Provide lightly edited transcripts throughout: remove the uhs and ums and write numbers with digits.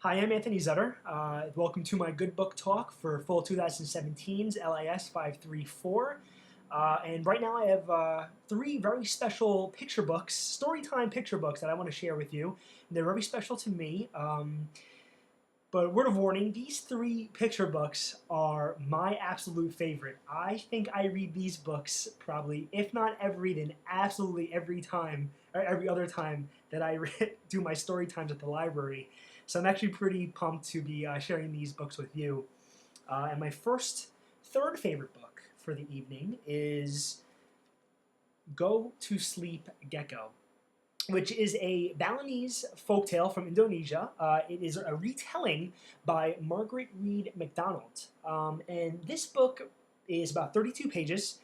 Hi, I'm Anthony Zutter. Welcome to my Good Book Talk for fall 2017's LIS 534. And right now I have three very special picture books, storytime picture books that I want to share with you. And they're very special to me. But word of warning, these three picture books are my absolute favorite. I think I read these books probably, if not every, then absolutely every time, or every other time that I do my story times at the library. So I'm actually pretty pumped to be sharing these books with you. And my third favorite book for the evening is Go to Sleep Gecko, which is a Balinese folktale from Indonesia. It is a retelling by Margaret Reed MacDonald. And this book is about 32 pages,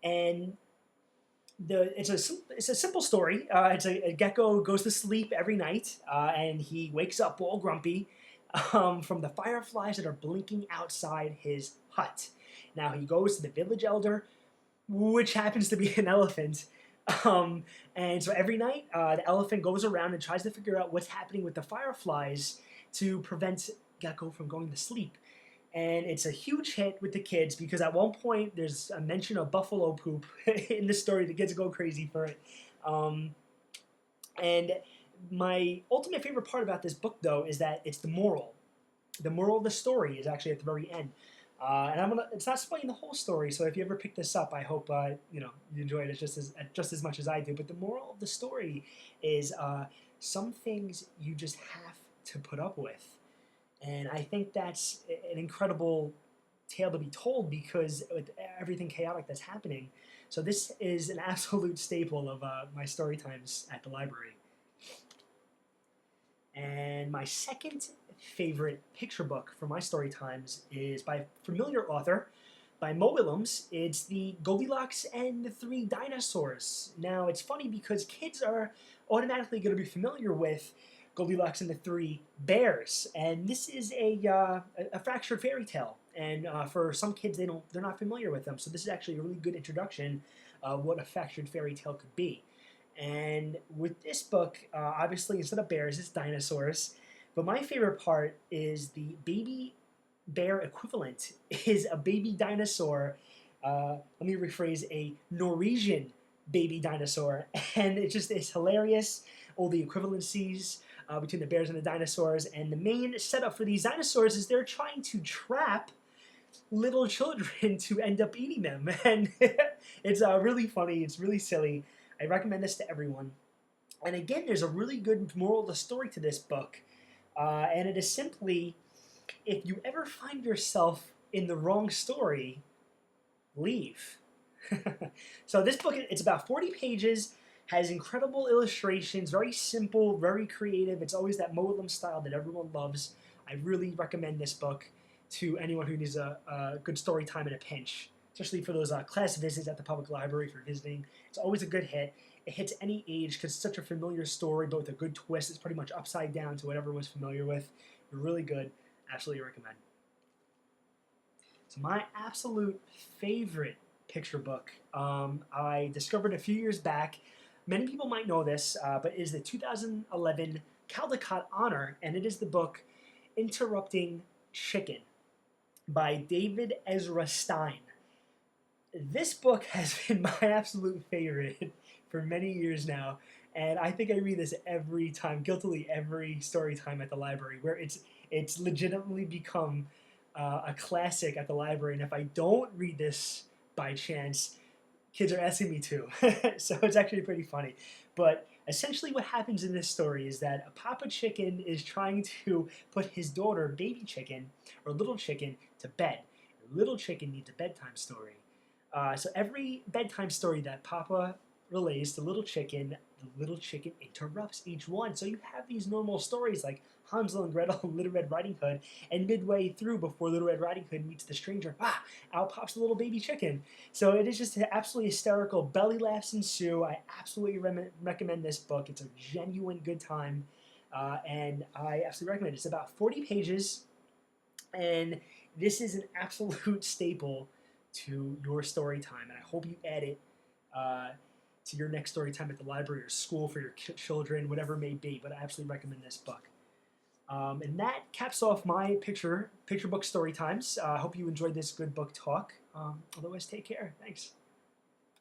and it's a simple story. It's a gecko goes to sleep every night, and he wakes up all grumpy from the fireflies that are blinking outside his hut. Now he goes to the village elder, which happens to be an elephant. And so every night, the elephant goes around and tries to figure out what's happening with the fireflies to prevent Gecko from going to sleep. And it's a huge hit with the kids because at one point there's a mention of buffalo poop in the story. The kids go crazy for it. And my ultimate favorite part about this book, though, is that it's the moral. The moral of the story is actually at the very end. And it's not spoiling the whole story, so if you ever pick this up, I hope you enjoy it just as much as I do. But the moral of the story is some things you just have to put up with, and I think that's an incredible tale to be told because with everything chaotic that's happening. So this is an absolute staple of my story times at the library. And my second favorite picture book for my story times is by a familiar author, by Mo Willems. It's the Goldilocks and the Three Dinosaurs. Now, it's funny because kids are automatically going to be familiar with Goldilocks and the Three Bears, and this is a fractured fairy tale. And for some kids, they're not familiar with them. So this is actually a really good introduction of what a fractured fairy tale could be. And with this book, obviously instead of bears, it's dinosaurs. But my favorite part is the baby bear equivalent is a baby dinosaur. Let me rephrase, a Norwegian baby dinosaur. And it's hilarious, all the equivalencies between the bears and the dinosaurs. And the main setup for these dinosaurs is they're trying to trap little children to end up eating them. And it's really funny. It's really silly. I recommend this to everyone. And again, there's a really good moral of the story to this book. And it is simply, if you ever find yourself in the wrong story, leave. So this book, it's about 40 pages, has incredible illustrations, very simple, very creative. It's always that Mo Willems style that everyone loves. I really recommend this book to anyone who needs a good story time in a pinch, especially for those class visits at the public library for visiting. It's always a good hit. It hits any age because it's such a familiar story, but with a good twist. It's pretty much upside down to what everyone's familiar with. Really good. Absolutely recommend. So my absolute favorite picture book, I discovered a few years back. Many people might know this, but it is the 2011 Caldecott Honor, and it is the book Interrupting Chicken by David Ezra Stein. This book has been my absolute favorite for many years now, and I think I read this every time, guiltily every story time at the library, where it's legitimately become a classic at the library. And if I don't read this by chance, kids are asking me to, so it's actually pretty funny. But essentially, what happens in this story is that a papa chicken is trying to put his daughter, baby chicken or little chicken, to bed. Little chicken needs a bedtime story. So every bedtime story that Papa relays to Little Chicken, the Little Chicken interrupts each one. So you have these normal stories like Hansel and Gretel, Little Red Riding Hood, and midway through, before Little Red Riding Hood meets the stranger, out pops the little baby chicken. So it is just absolutely hysterical. Belly laughs ensue. I absolutely recommend this book. It's a genuine good time, and I absolutely recommend it. It's about 40 pages, and this is an absolute staple to your story time, and I hope you add it to your next story time at the library or school for your children, whatever it may be. But I absolutely recommend this book. And that caps off my picture book story times. I hope you enjoyed this good book talk. Otherwise, take care. Thanks.